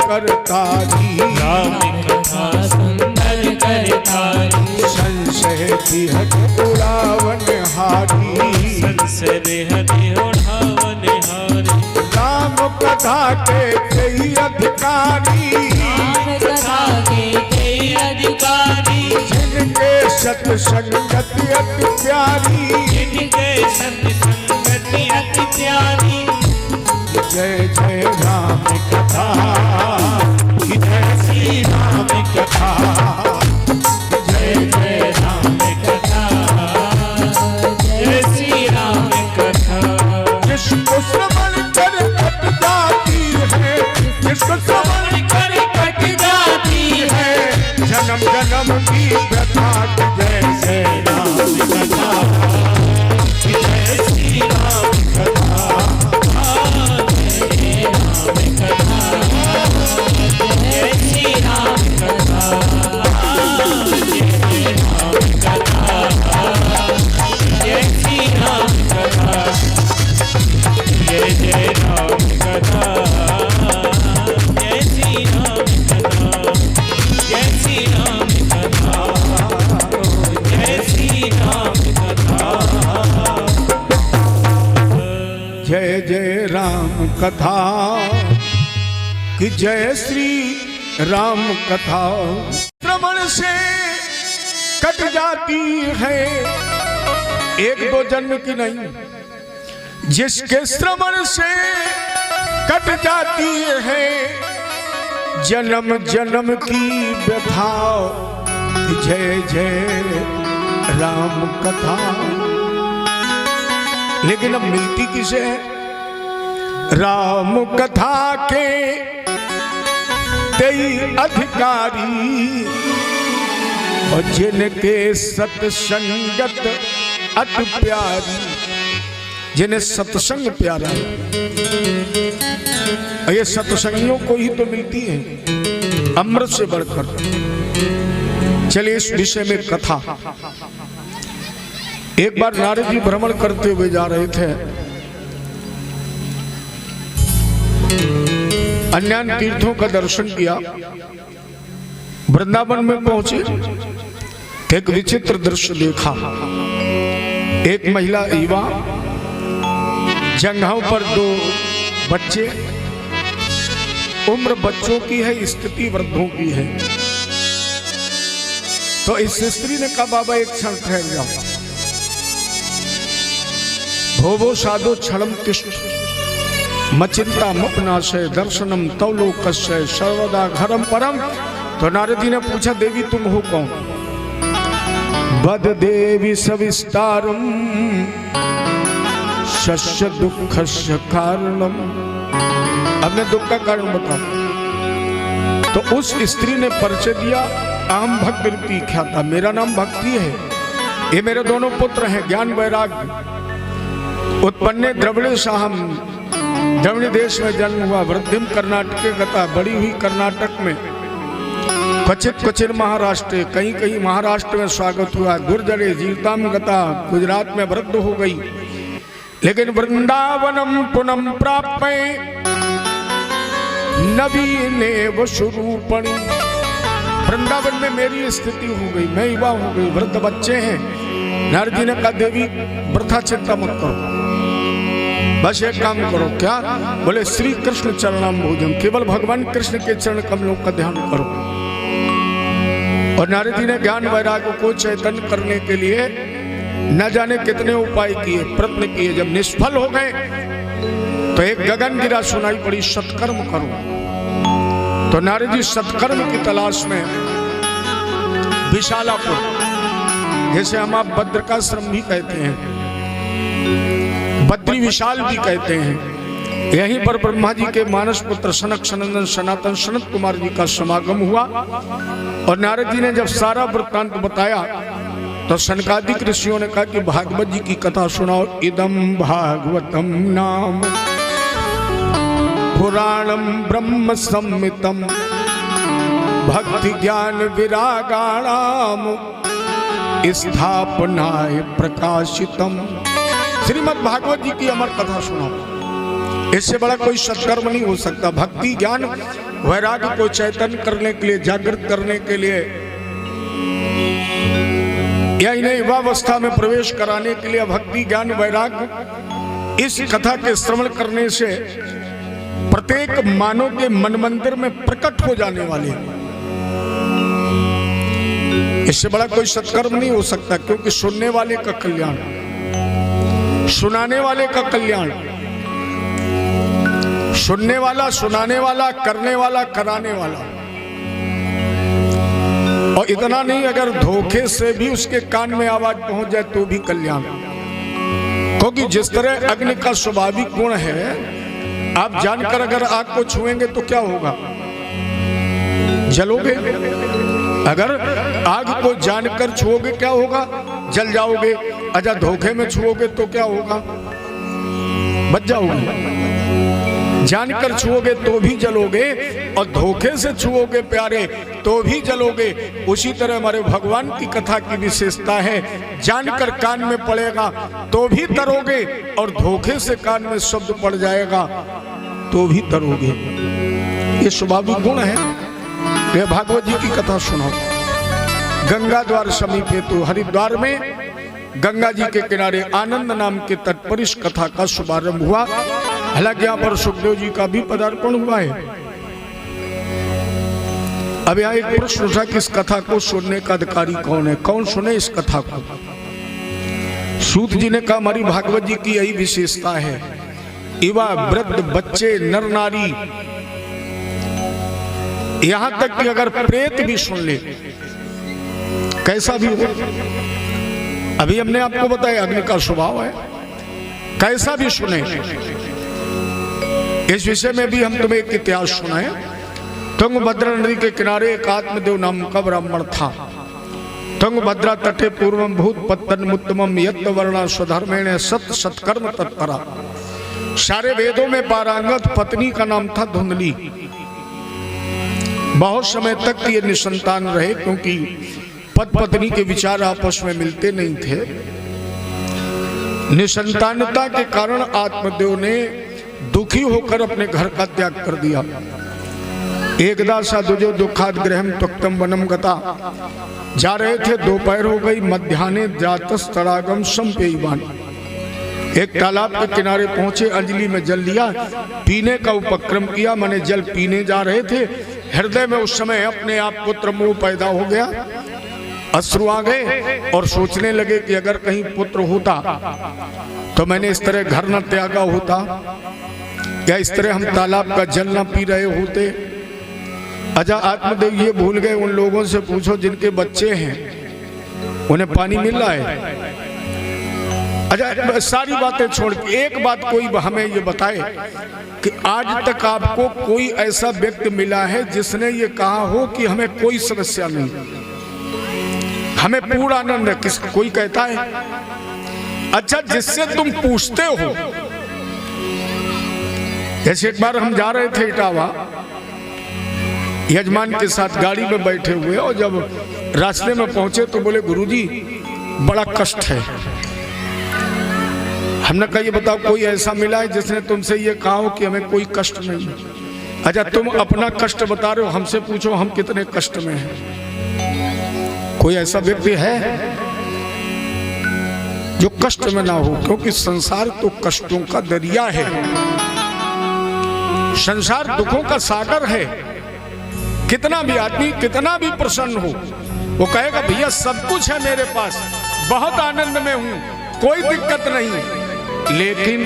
करतारी, राम कथा सुंदर करतारी, संशय बिहट उड़ावन हारी, संशय बिहट उड़ावन हारी, राम कथा के कई अधिकारी, राम कथा के कई अधिकारी, जिनके सत्संगति अति प्यारी, जिनके सत्संगति अति प्यारी। जय जय राम कथा, जय श्री राम कथा, जय जय राम कथा, जय श्री राम कथा। जिसको श्रवण कर कट जाती है, जिसको श्रवण कर कट जाती है, जन्म जन्म की व्यथा। जय जय राम कथा, जय श्री राम कथा, जय राम कथा, जय श्री राम कथा, जय राम कथा, जय श्री राम कथा, जय जय राम कथा, जय श्री राम कथा, जय श्री राम कथा, जय श्री राम कथा। जय जय राम कथा कि जय श्री राम कथा। श्रवण से कट जाती है, एक दो जन्म की नहीं, जिसके श्रवण से कट जाती है जन्म जन्म की व्यथा। जय जय राम कथा। लेकिन अब मिलती किसे है? राम कथा के कई अधिकारी, और जिनके सत्संगत अति प्यारी, जिन्हें सत्संग प्यारा है। ये सत्संगियों को ही तो मिलती है अमृत से बढ़कर। चलिए इस विषय में कथा। एक बार नारद जी भ्रमण करते हुए जा रहे थे, अन्य तीर्थों का दर्शन किया, वृंदावन में पहुंचे, एक विचित्र दृश्य देखा। एक महिला युवा, जंघों पर दो बच्चे, उम्र बच्चों की है, स्थिति वृद्धों की है। तो इस स्त्री ने कहा, बाबा एक क्षण ठहर जाओ। भोवो साधो क्षणम तिष्ठ, मचिंता मपनाशय दर्शनम तवलोकस्य सर्वदा घरम परम। तो नारद जी ने पूछा, देवी तुम हो कौन? बद देवी सविस्तारम शस्य दुःखस्य कारणम। अपने दुख का कारण बताओ। तो उस स्त्री ने परिचय दिया, अहम भक्ति ख्याता, मेरा नाम भक्ति है, ये मेरे दोनों पुत्र हैं, ज्ञान वैराग्य। उत्पन्ने द्रविड़ साहम, द्रविड़ देश में जन्म हुआ, वृद्धिम कर्नाटक गता, बड़ी हुई कर्नाटक में, क्वचित क्वचित महाराष्ट्र, कहीं कहीं महाराष्ट्र में स्वागत हुआ, गुर्जरे जीवताम गता, गुजरात में वृद्ध हो गई। लेकिन वृंदावनम पुनम प्राप्त नवीनेव स्वरूपणी, वृंदावन में मेरी स्थिति हो गई, मैं युवा हो गई, वृद्ध बच्चे हैं। नारद जी ने कहा, देवी वृथा चिंता मत करो, बस एक काम करो। क्या? बोले श्री कृष्ण चरणाम भोजन, केवल भगवान कृष्ण के चरण कमलों का ध्यान करो। और नारद जी ने ज्ञान वैराग्य को चैतन्य करने के लिए न जाने कितने उपाय किए, प्रयत्न किए। जब निष्फल हो गए तो एक गगन गिरा सुनाई पड़ी, सत्कर्म करो। तो नारद जी सत्कर्म की तलाश में विशालापुर, जैसे हम आप बद्रिकाश्रम भी कहते हैं, बद्री विशाल भी कहते हैं, यहीं पर ब्रह्मा जी के मानस पुत्र सनक सनंदन सनातन सनत कुमार जी का समागम हुआ। और नारद जी ने जब सारा वृत्तांत बताया तो सनकादिक ऋषियों ने कहा कि भागवत जी की कथा सुनाओ। इदम भागवतम नाम पुराणम ब्रह्म संहितम भक्ति ज्ञान विरागाणाम स्थापनाय प्रकाशितम। श्रीमद् भागवत जी की अमर कथा सुनाओ, इससे बड़ा कोई सत्कर्म नहीं हो सकता। भक्ति ज्ञान वैराग्य को चैतन्य करने के लिए, जागृत करने के लिए, या इन्हें युवावस्था में प्रवेश कराने के लिए भक्ति ज्ञान वैराग्य इस कथा के श्रवण करने से प्रत्येक मानव के मन मंदिर में प्रकट हो जाने वाले। इससे बड़ा कोई सत्कर्म नहीं हो सकता, क्योंकि सुनने वाले का कल्याण, सुनाने वाले का कल्याण, सुनने वाला, सुनाने वाला, करने वाला, कराने वाला। और इतना नहीं, अगर धोखे से भी उसके कान में आवाज पहुंच जाए तो भी कल्याण। क्योंकि जिस तरह अग्नि का स्वाभाविक गुण है, आप जानकर अगर आग को छुएंगे तो क्या होगा? जलोगे। अगर आग को जानकर छुओगे क्या होगा? जल जाओगे। अच्छा, धोखे में छुओगे तो क्या होगा? बच जाओगे। जानकर छुओगे तो भी जलोगे, और धोखे से छुओगे प्यारे तो भी जलोगे। उसी तरह हमारे भगवान की कथा की विशेषता है, जानकर कान में पड़ेगा तो भी तरोगे, और धोखे से कान में शब्द पड़ जाएगा तो भी तरोगे। ये स्वाभाविक गुण है। ये भागवत जी की कथा सुनो। गंगा द्वार समीप हेतु हरिद्वार में गंगा जी के किनारे आनंद नाम के तट पर इस कथा का शुभारंभ हुआ। हालांकि यहाँ पर सुखदेव जी का भी पदार्पण हुआ है। अब यहाँ एक प्रश्न उठा कि इस कथा को सुनने का अधिकारी कौन है? कौन सुने इस कथा को? सूत जी ने कहा, हमारी भागवत जी की यही विशेषता है, युवा, वृद्ध, बच्चे, नर नारी, यहां तक कि अगर प्रेत भी सुन ले, कैसा भी हो। अभी हमने आपको बताया अग्नि का स्वभाव है, कैसा भी सुने। इस विषय में भी हम तुम्हें एक इतिहास सुनाए। तुंगभद्रा नदी के किनारे एक आत्मदेव नाम का ब्राह्मण था। तुंगभद्रा तटे पूर्वम भूत पत्तन उत्तमम यत्त वर्णा स्वधर्मेण सत सत्कर्म तत्परा। सारे वेदों में पारंगत पत्नी का नाम था धुंधली। बहुत समय तक ये निसंतान रहे, क्योंकि पति पत्नी के विचार आपस में मिलते नहीं थे। निसंतानता के कारण आत्मदेव ने दुखी होकर अपने घर का त्याग कर दिया। एकदा साधुजो दुखाद गृहम त्वक्तम वनम गता। जा रहे थे, दोपहर हो गई, मध्याह्ने जातस तड़ागम संपेयवान। एक तालाब के किनारे पहुंचे, अंजलि में जल लिया, पीने का उपक्रम किया। माने जल पीने जा रहे थे, हृदय में उस समय अपने आप पुत्र मोह पैदा हो गया। अश्रु आ गए और सोचने लगे कि अगर कहीं पुत्र होता तो मैंने इस तरह घर न त्यागा होता, या इस तरह हम तालाब का जल न पी रहे होते। अच्छा, आत्मदेव ये भूल गए, उन लोगों से पूछो जिनके बच्चे हैं उन्हें पानी मिल रहा है। अच्छा, सारी बातें छोड़ के एक बात कोई हमें ये बताए कि आज तक आपको कोई ऐसा व्यक्ति मिला है जिसने ये कहा हो कि हमें कोई समस्या नहीं, हमें पूरा आनंद है? किस कोई कहता है? अच्छा, जिससे तुम पूछते हो, जैसे एक बार हम जा रहे थे इटावा, यजमान के साथ गाड़ी में बैठे हुए, और जब रास्ते में पहुंचे तो बोले, गुरुजी बड़ा कष्ट है। हमने कहा, ये बताओ कोई ऐसा मिला है जिसने तुमसे ये कहा हो कि हमें कोई कष्ट नहीं? अच्छा, तुम अपना कष्ट बता रहे हो, हमसे पूछो हम कितने कष्ट में हैं। कोई ऐसा व्यक्ति है जो कष्ट में ना हो? क्योंकि संसार तो कष्टों का दरिया है, संसार दुखों का सागर है। कितना भी आदमी कितना भी प्रसन्न हो, वो कहेगा भैया सब कुछ है मेरे पास, बहुत आनंद में हूं, कोई दिक्कत नहीं। लेकिन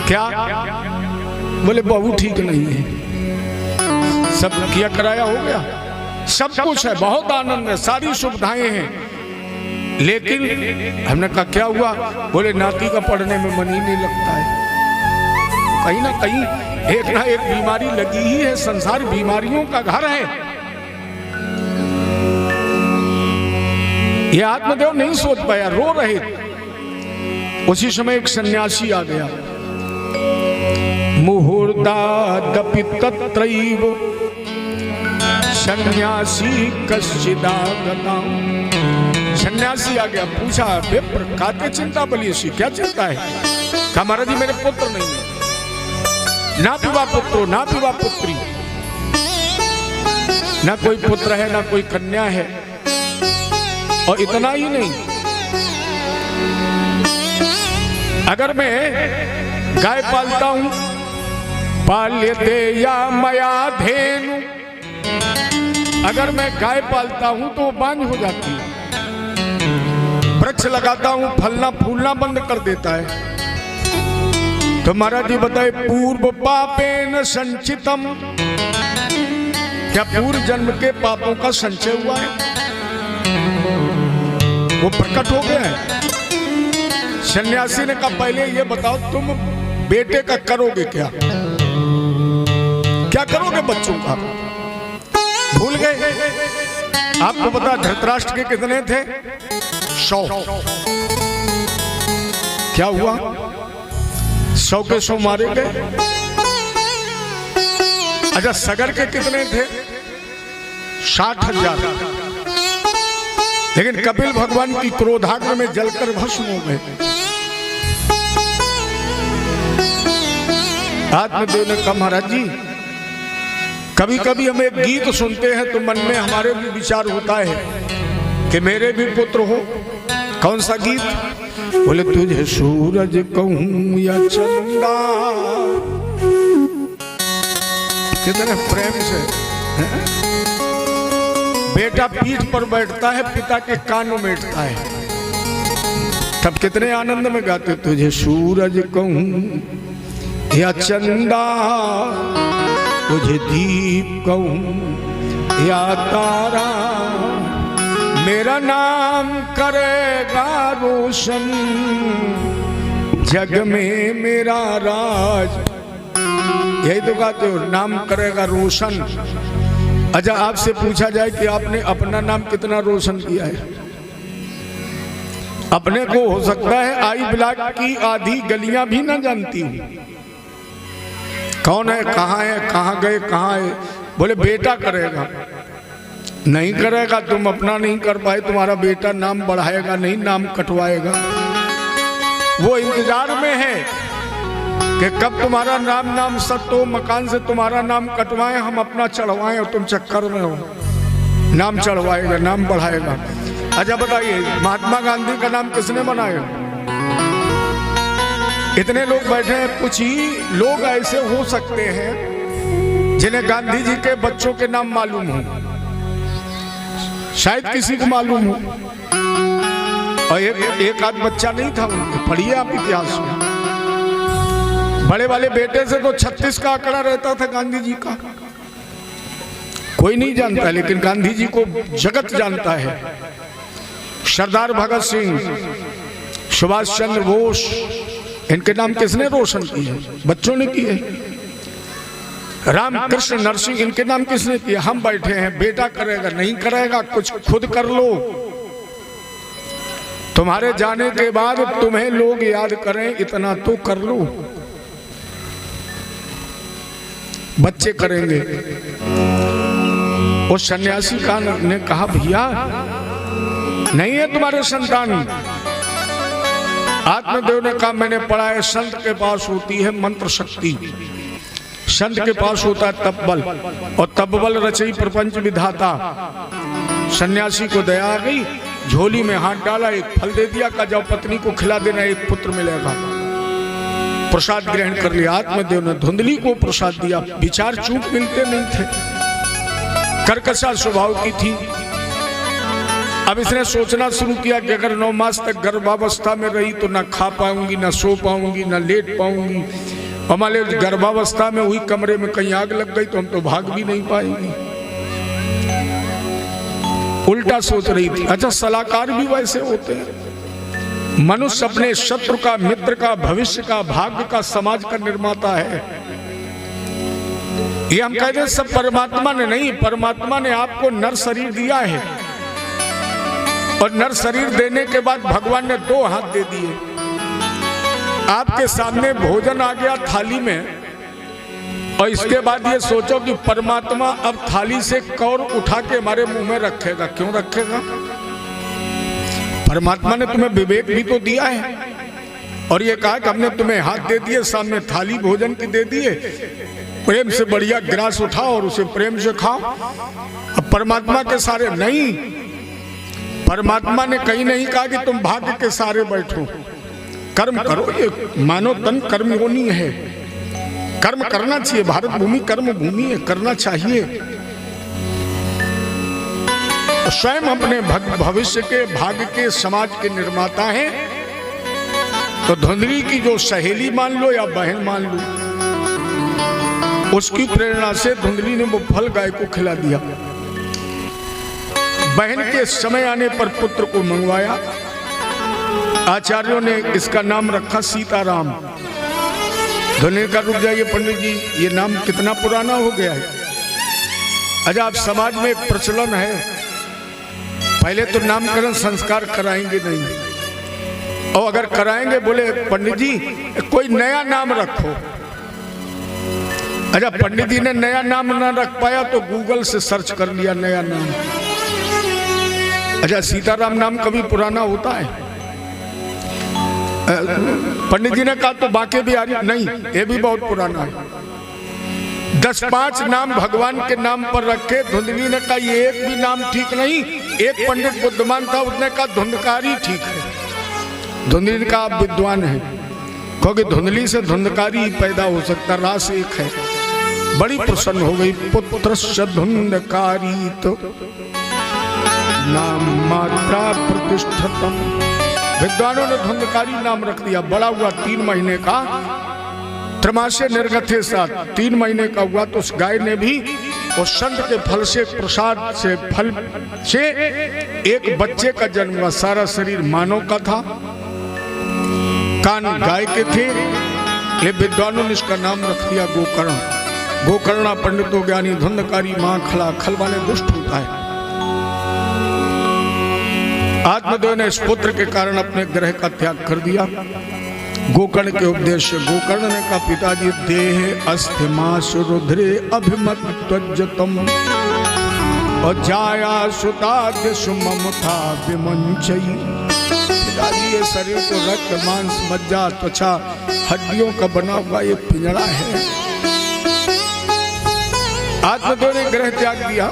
क्या? बोले बहू ठीक नहीं है, सब किया कराया हो गया, सब कुछ है, बहुत आनंद है, सारी सुविधाएं हैं, लेकिन हमने कहा क्या हुआ? बोले नाती का पढ़ने में मन ही नहीं लगता है। कहीं ना कहीं एक ना एक बीमारी लगी ही है, संसार बीमारियों का घर है। ये आत्मदेव नहीं सोच पाया, रो रहे। उसी समय एक सन्यासी आ गया। मुहूर्तादपि तत्रैव सन्यासी कश्चिदागता। सन्यासी आ गया, पूछा विप्र काते चिंता बलियसी, क्या चिंता है? कहा महाराज जी मेरे पुत्र नहीं है। ना विवाह पुत्रो ना विवाह पुत्री, ना कोई पुत्र है ना कोई कन्या है। और इतना ही नहीं, अगर मैं गाय पालता हूं, पाल्यते या मया धेनु, अगर मैं गाय पालता हूं तो वो बांझ हो जाती है। वृक्ष लगाता हूं, फलना फूलना बंद कर देता है। तो महाराज जी बताए, पूर्व पापेन संचितम, क्या पूर्व जन्म के पापों का संचय हुआ है, वो प्रकट हो गया है। सन्यासी ने कहा, पहले ये बताओ तुम बेटे का करोगे क्या, क्या करोगे बच्चों का, भूल गए। आपको पता धृतराष्ट्र के कितने थे, 100। क्या हुआ, 100 के 100 मारे गए। अच्छा, सगर के कितने थे, 60,000। लेकिन कपिल भगवान की क्रोधाग्नि में जलकर भस्म हो गए। आत्मदेव ने कहा, महाराज जी कभी कभी हम एक गीत सुनते हैं तो मन में हमारे भी विचार होता है कि मेरे भी पुत्र हो। कौन सा गीत, बोले तुझे सूरज कहूं या चंदा, कितने प्रेम से बेटा पीठ पर बैठता है, पिता के कान में बैठता है, तब कितने आनंद में गाते, तुझे सूरज कहूं या चंदा, तुझे दीप कहूं या तारा, मेरा नाम करेगा रोशन, जग में मेरा राज। यही तो कहते हो, नाम करेगा रोशन। अच्छा, आपसे पूछा जाए कि आपने अपना नाम कितना रोशन किया है, अपने को हो सकता है आई ब्लॉक की आधी गलियां भी ना जानती हूं, कौन है, कहाँ गए, कहाँ है। बोले बेटा करेगा, नहीं करेगा, तुम अपना नहीं कर पाए, तुम्हारा बेटा नाम बढ़ाएगा नहीं, नाम कटवाएगा। वो इंतजार में है कि कब तुम्हारा नाम सत्तो मकान से तुम्हारा नाम कटवाएं, हम अपना चढ़वाएं, और तुम चक्कर में हो। नाम चढ़वाएगा, नाम बढ़ाएगा। अच्छा बताइए, महात्मा गांधी का नाम किसने बनाया? इतने लोग बैठे हैं, कुछ ही लोग ऐसे हो सकते हैं जिन्हें गांधी जी के बच्चों के नाम मालूम हो, शायद किसी को मालूम हो, और एक आध बच्चा नहीं था उनके। पढ़िए आप इतिहास में, बड़े वाले बेटे से तो 36 का आंकड़ा रहता था गांधी जी का। कोई नहीं जानता, लेकिन गांधी जी को जगत जानता है। सरदार भगत सिंह, सुभाष चंद्र बोस, इनके नाम किसने रोशन किए? बच्चों ने किए। रामकृष्ण नरसिंह, इनके नाम किसने किए? हम बैठे हैं। बेटा करेगा, नहीं करेगा, कुछ खुद कर लो। तुम्हारे जाने के बाद तुम्हें लोग याद करें, इतना तो कर लो। बच्चे करेंगे। उस सन्यासी का ने कहा, भैया नहीं है तुम्हारे संतान। आत्मदेव ने कहा, मैंने पढ़ा है संत के पास होती है मंत्र शक्ति, संत के पास होता है तपबल, और तपबल रचई प्रपंच विधाता। सन्यासी को दया आ गई, झोली में हाथ डाला, एक फल दे दिया, का जाओ पत्नी को खिला देना, एक पुत्र मिलेगा। प्रसाद ग्रहण कर लिया। आत्मदेव ने धुंधली को प्रसाद दिया। विचार चूक मिलते नहीं थे, कर्कशा स्वभाव की थी। अब इसने सोचना शुरू किया कि अगर 9 मास तक गर्भावस्था में रही तो ना खा पाऊंगी, ना सो पाऊंगी, ना लेट पाऊंगी, और मान लो गर्भावस्था में हुई, कमरे में कहीं आग लग गई तो हम तो भाग भी नहीं पाएंगे। उल्टा सोच रही थी। अच्छा, सलाहकार भी वैसे होते हैं। मनुष्य अपने शत्रु का, मित्र का, भविष्य का, भाग्य का, समाज का निर्माता है। ये हम कहते हैं सब परमात्मा ने नहीं, परमात्मा ने आपको नर शरीर दिया है, और नर शरीर देने के बाद भगवान ने 2 हाथ दे दिए। आपके सामने भोजन आ गया थाली में, और इसके बाद ये सोचो कि परमात्मा अब थाली से कौर उठा के हमारे मुंह में रखेगा। क्यों रखेगा? परमात्मा ने तुम्हें विवेक भी तो दिया है। और ये कहा कि हमने तुम्हें हाथ दे दिए, सामने थाली भोजन की दे दिए, प्रेम से बढ़िया ग्रास उठाओ और उसे प्रेम से खाओ। अब परमात्मा के सारे नहीं, परमात्मा ने कहीं नहीं कहा कि तुम भाग्य के सारे बैठो, कर्म करो। ये मानव तन कर्म योनि है, कर्म करना चाहिए। भारत भूमि कर्म भूमि है, करना चाहिए। स्वयं अपने भविष्य के, भाग्य के, समाज के निर्माता हैं। तो धुंधली की जो सहेली मान लो या बहन मान लो, उसकी प्रेरणा से धुंधली ने वो फल गाय को खिला दिया। बहन के समय आने पर पुत्र को मंगवाया। आचार्यों ने इसका नाम रखा सीताराम। धुंधली का रुक जाइए पंडित जी, ये नाम कितना पुराना हो गया है। अच्छा, आप समाज में प्रचलन है, पहले तो नामकरण संस्कार कराएंगे नहीं, और अगर कराएंगे बोले पंडित जी कोई नया नाम रखो। अच्छा, पंडित जी ने नया नाम ना रख पाया तो गूगल से सर्च कर लिया नया नाम। अच्छा, सीताराम नाम कभी पुराना होता है? पंडित जी ने कहा तो बाकी भी आ रही नहीं, ये भी बहुत पुराना है। 10-5 नाम भगवान के नाम पर रखे। धुंधली ने कहा ये एक भी नाम ठीक नहीं। एक पंडित बुद्धिमान था, उसने कहा धुंधकारी ठीक है। धुंधली का आप विद्वान है, क्योंकि धुंधली से धुंधकारी पैदा हो सकता, रास एक है। बड़ी प्रसन्न हो गई। पुत्र धुंधकारी तो नाम मात्रा प्रतिष्ठितम। विद्वानों ने धुंधकारी नाम रख दिया। बड़ा हुआ 3 महीने का, त्रमासे निर्गथे साथ 3 महीने का हुआ तो उस गाय ने भी उस संत के फल से, प्रसाद से, फल से एक बच्चे का जन्म हुआ। सारा शरीर मानव का था, कान गाय के थे। ये विद्वानों ने इसका नाम रख दिया गोकर्ण। गोकर्णा पंडितो ज्ञानी धुंधकारी मां खला, खल वाले दुष्ट होता है। आत्मदेव ने इस पुत्र के कारण अपने ग्रह का त्याग कर दिया। गोकर्ण के उपदेश से गोकर्ण ने कहा पिताजी देह अस्थि मास रुद्रे अभिमत त्वजतम और जाया सुताद्य सुममथा विमंचई। पिताजी ये शरीर तो रक्त मांस मज्जा त्वचा हड्डियों का बना हुआ ये पिंजड़ा है। आत्मदेव ने ग्रह त्याग दिया।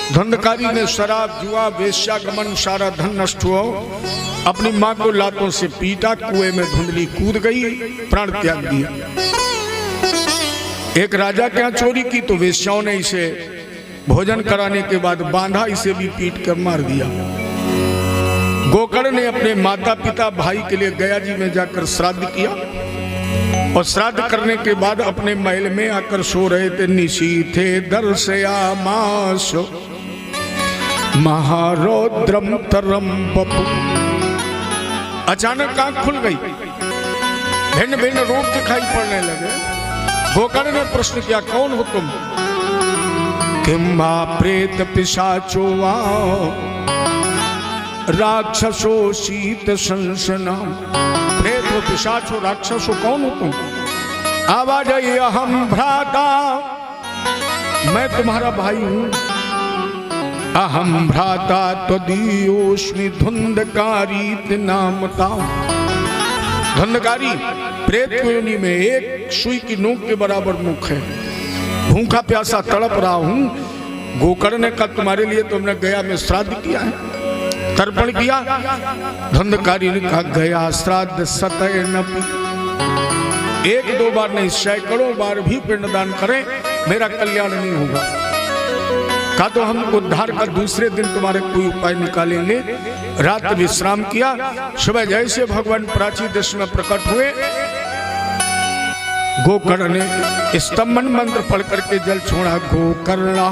धुंधकारी ने शराब जुआ वेश्यागमन सारा धन नष्ट हुआ। अपनी मां को लातों से पीटा, कुएं में धुंधली कूद गई, प्राण त्याग दिया। एक राजा के यहाँ चोरी की तो वेश्याओं ने इसे भोजन कराने के बाद बांधा, इसे भी पीट कर मार दिया। गोकर्ण ने अपने माता पिता भाई के लिए गया जी में जाकर श्राद्ध किया और श्राद्ध करने के बाद अपने महल में आकर सो रहे थे। निशी थे दर्शयामास महारौद्रम तरम बपु। अचानक आंख खुल गई, भिन्न भिन्न रूप दिखाई पड़ने लगे। गोकर्ण ने प्रश्न किया कौन हो तुम? किम्बा प्रेत पिशाचो वा राक्षसो शीत संसना। प्रेत हो, पिशाच हो, राक्षस हो, कौन हो तुम? आवाज आई अहम भ्राता, मैं तुम्हारा भाई हूं। अहम भ्राता त्वदीयोस्मि धुंधकारी नामता। धुंधकारी प्रेत योनि में एक सुई की नोक के बराबर मुख है। भूखा प्यासा तड़प रहा हूं। गोकर्ण ने कहा तुम्हारे लिए तुमने गया में श्राद्ध किया है, तर्पण किया। धुंधकारी ने कहा गया श्राद्ध सतय नपि। 1-2 बार नहीं, सैकड़ों बार भी पिंडदान करें, मेरा कल्याण नहीं होगा। कहा तो हम उद्धार का दूसरे दिन तुम्हारे कोई उपाय निकालेंगे। रात विश्राम किया। सुबह जैसे भगवान प्राची दृश्य में प्रकट हुए, गोकर्ण ने स्तंभन मंत्र पढ़ करके जल छोड़ा। गोकर्णा